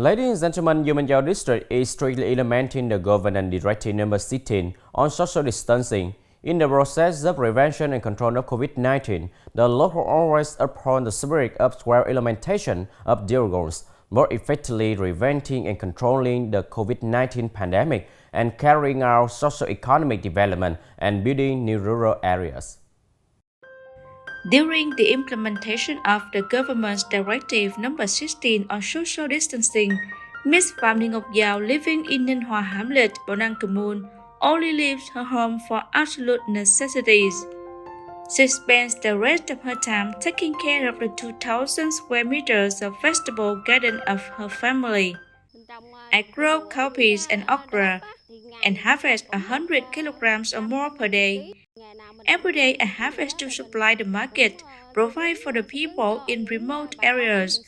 Ladies and gentlemen, Duong Minh Chau district is strictly implementing the government Directive number 16 on social distancing. In the process of prevention and control of COVID-19, the local always uphold the spirit of square implementation of their goals, more effectively preventing and controlling the COVID-19 pandemic and carrying out socio-economic development and building new rural areas. During the implementation of the government's Directive number 16 on social distancing, Ms. Pham Thi Ngoc Giau, living in Ninh Hoa hamlet, Bau Nang commune, only leaves her home for absolute necessities. She spends the rest of her time taking care of the 2,000 square meters of vegetable garden of her family. I grow cowpeas and okra and harvest 100 kilograms or more per day. Every day I harvest to supply the market, provide for the people in remote areas,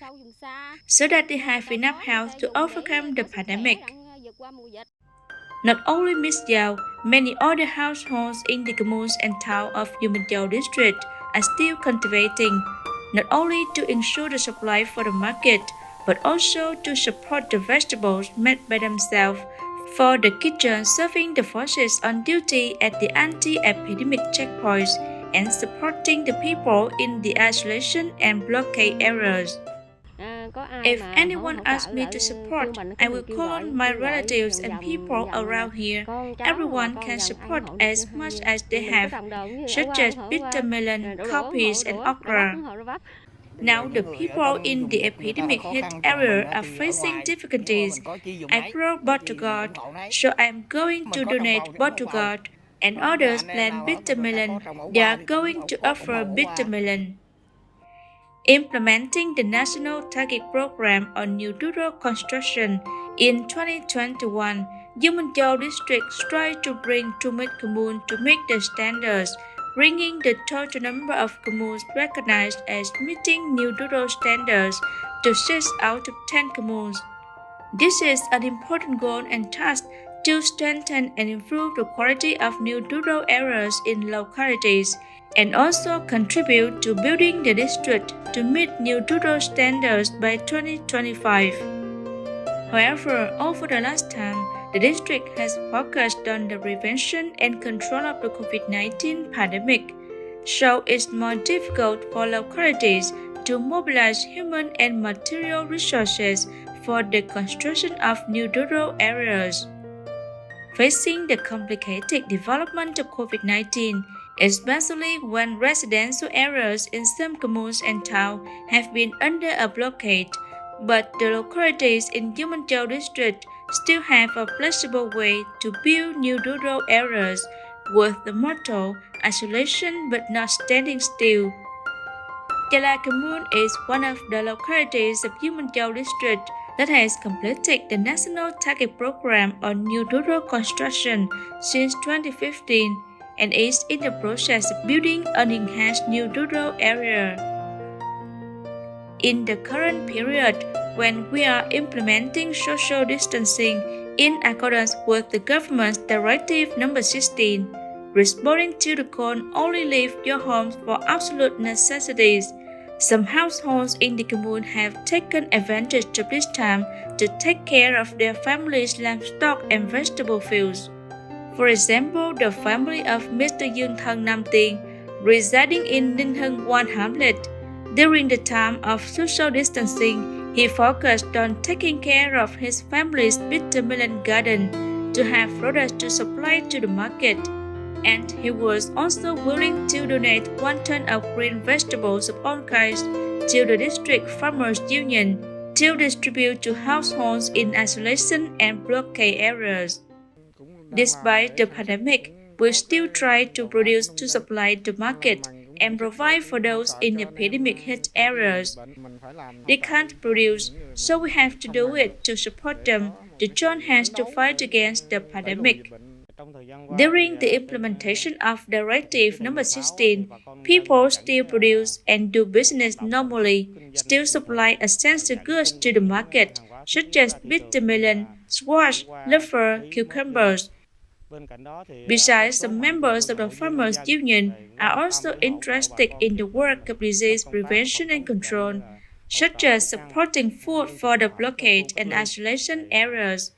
so that they have enough health to overcome the pandemic. Not only Ms. Giau, many other households in the communes and town of Duong Minh Chau district are still cultivating, not only to ensure the supply for the market, but also to support the vegetables made by themselves for the kitchen, serving the forces on duty at the anti-epidemic checkpoints and supporting the people in the isolation and blockade areas. If anyone asks me to support, I will call on my relatives and people around here. Everyone can support as much as they have, such as bitter melon, cowpeas and okra. Now the people in the epidemic hit area are facing difficulties. I grow buttergourd, so I am going to donate buttergourd, and others plant bitter melon. They are going to offer bitter melon. Implementing the National Target Program on New Rural Construction in 2021, Duong Minh Chau district strives to bring Duong Minh commune to meet the standards, bringing the total number of communes recognized as meeting new rural standards to 6 out of 10 communes. This is an important goal and task to strengthen and improve the quality of new rural areas in localities, and also contribute to building the district to meet new rural standards by 2025. However, over the last time, the district has focused on the prevention and control of the COVID-19 pandemic, so it's more difficult for localities to mobilize human and material resources for the construction of new rural areas. Facing the complicated development of COVID-19, especially when residential areas in some communes and towns have been under a blockade, but the localities in Duong Minh Chau district still have a flexible way to build new rural areas with the motto isolation but not standing still. Chala commune is one of the localities of Duong Minh Chau district that has completed the National Target Program on New Rural Construction since 2015 and is in the process of building an enhanced new rural area. In the current period, when we are implementing social distancing in accordance with the government's Directive number 16, responding to the call only leave your homes for absolute necessities, some households in the commune have taken advantage of this time to take care of their families' livestock and vegetable fields. For example, the family of Mr. Dương Thân Nam Tiên, residing in Ninh Hoa hamlet, during the time of social distancing, he focused on taking care of his family's bitter melon garden to have products to supply to the market, and he was also willing to donate 1 ton of green vegetables of all kinds to the district farmers union to distribute to households in isolation and blockade areas. Despite the pandemic, we still try to produce to supply the market and provide for those in epidemic hit areas. They can't produce, so we have to do it to support them to join hands to fight against the pandemic. During the implementation of Directive number 16, people still produce and do business normally, still supply essential goods to the market, such as bitter melon, squash, liver, cucumbers. Besides, some members of the Farmers Union are also interested in the work of disease prevention and control, such as supporting food for the blockade and isolation areas.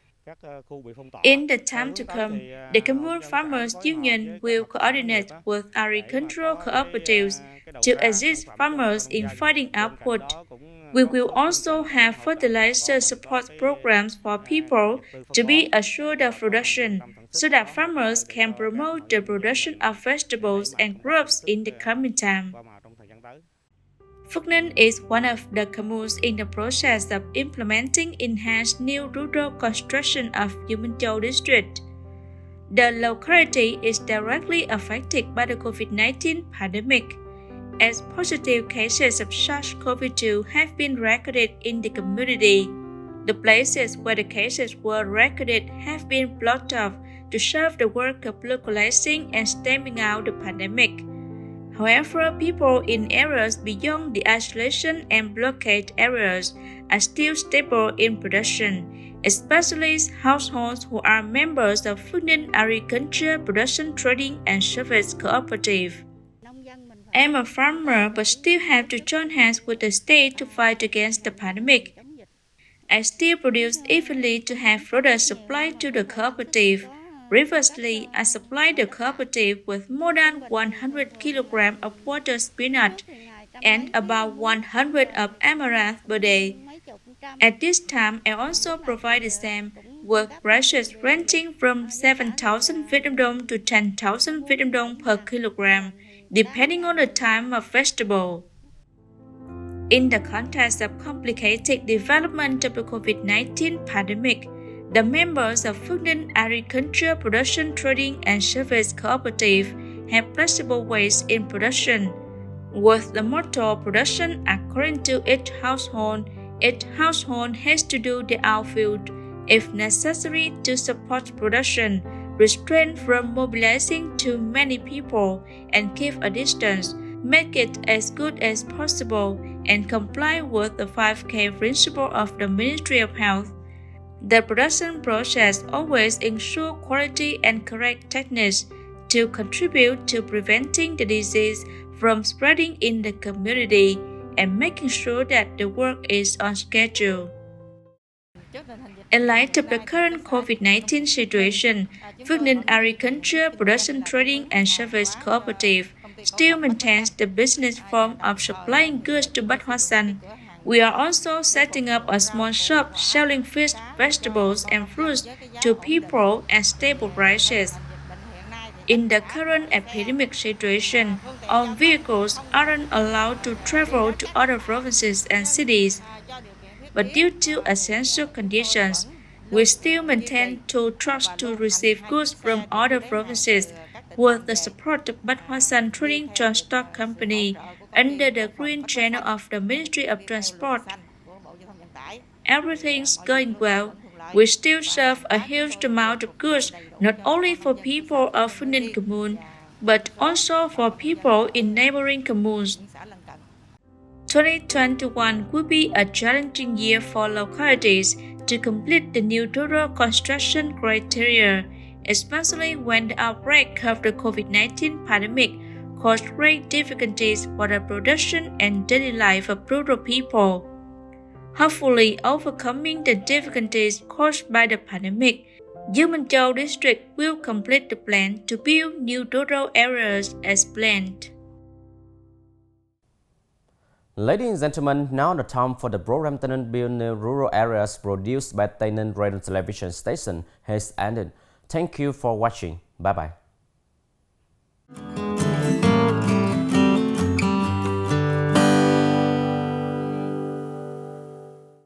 In the time to come, the Commune Farmers Union will coordinate with agricultural cooperatives to assist farmers in finding output. We will also have fertilizer support programs for people to be assured of production, so that farmers can promote the production of vegetables and crops in the coming time. Phước Ninh is one of the communes in the process of implementing enhanced new rural construction of Duong Minh Chau district. The locality is directly affected by the COVID-19 pandemic, as positive cases of SARS-CoV-2 have been recorded in the community. The places where the cases were recorded have been blocked off to serve the work of localizing and stemming out the pandemic. However, people in areas beyond the isolation and blockade areas are still stable in production, especially households who are members of Phước Ninh Agriculture Production Trading and Service Cooperative. I'm a farmer but still have to join hands with the state to fight against the pandemic. I still produce evenly to have products supplied to the cooperative. Previously, I supplied the cooperative with more than 100 kg of water spinach and about 100 of amaranth per day. At this time, I also provide the same, with prices ranging from 7,000 Vietnam dong to 10,000 Vietnam dong per kilogram, depending on the time of vegetable. In the context of complicated development of the COVID-19 pandemic, the members of Phước Ninh Agriculture Production Trading and Service Cooperative have flexible ways in production, with the motto production according to each household has to do the outfield, if necessary, to support production, restrain from mobilizing too many people, and keep a distance, make it as good as possible, and comply with the 5K principle of the Ministry of Health. The production process always ensures quality and correct techniques to contribute to preventing the disease from spreading in the community and making sure that the work is on schedule. In light of the current COVID-19 situation, Phước Ninh Agriculture Production Trading and Service Cooperative still maintains the business form of supplying goods to Bách Hóa Xanh. We are also setting up a small shop selling fish, vegetables, and fruits to people at stable prices. In the current epidemic situation, all vehicles aren't allowed to travel to other provinces and cities. But due to essential conditions, we still maintain 2 trucks to receive goods from other provinces with the support of Bách Hóa Xanh Trading Transport Company under the green channel of the Ministry of Transport. Everything's going well. We still serve a huge amount of goods not only for people of Phước Ninh Commune, but also for people in neighboring communes. 2021 will be a challenging year for localities to complete the new rural construction criteria, especially when the outbreak of the COVID-19 pandemic caused great difficulties for the production and daily life of rural people. Hopefully, overcoming the difficulties caused by the pandemic, Duong Minh Chau district will complete the plan to build new rural areas as planned. Ladies and gentlemen, now the time for the program TayNin Build New Rural Areas produced by TayNin Radio Television Station has ended. Thank you for watching. Bye-bye.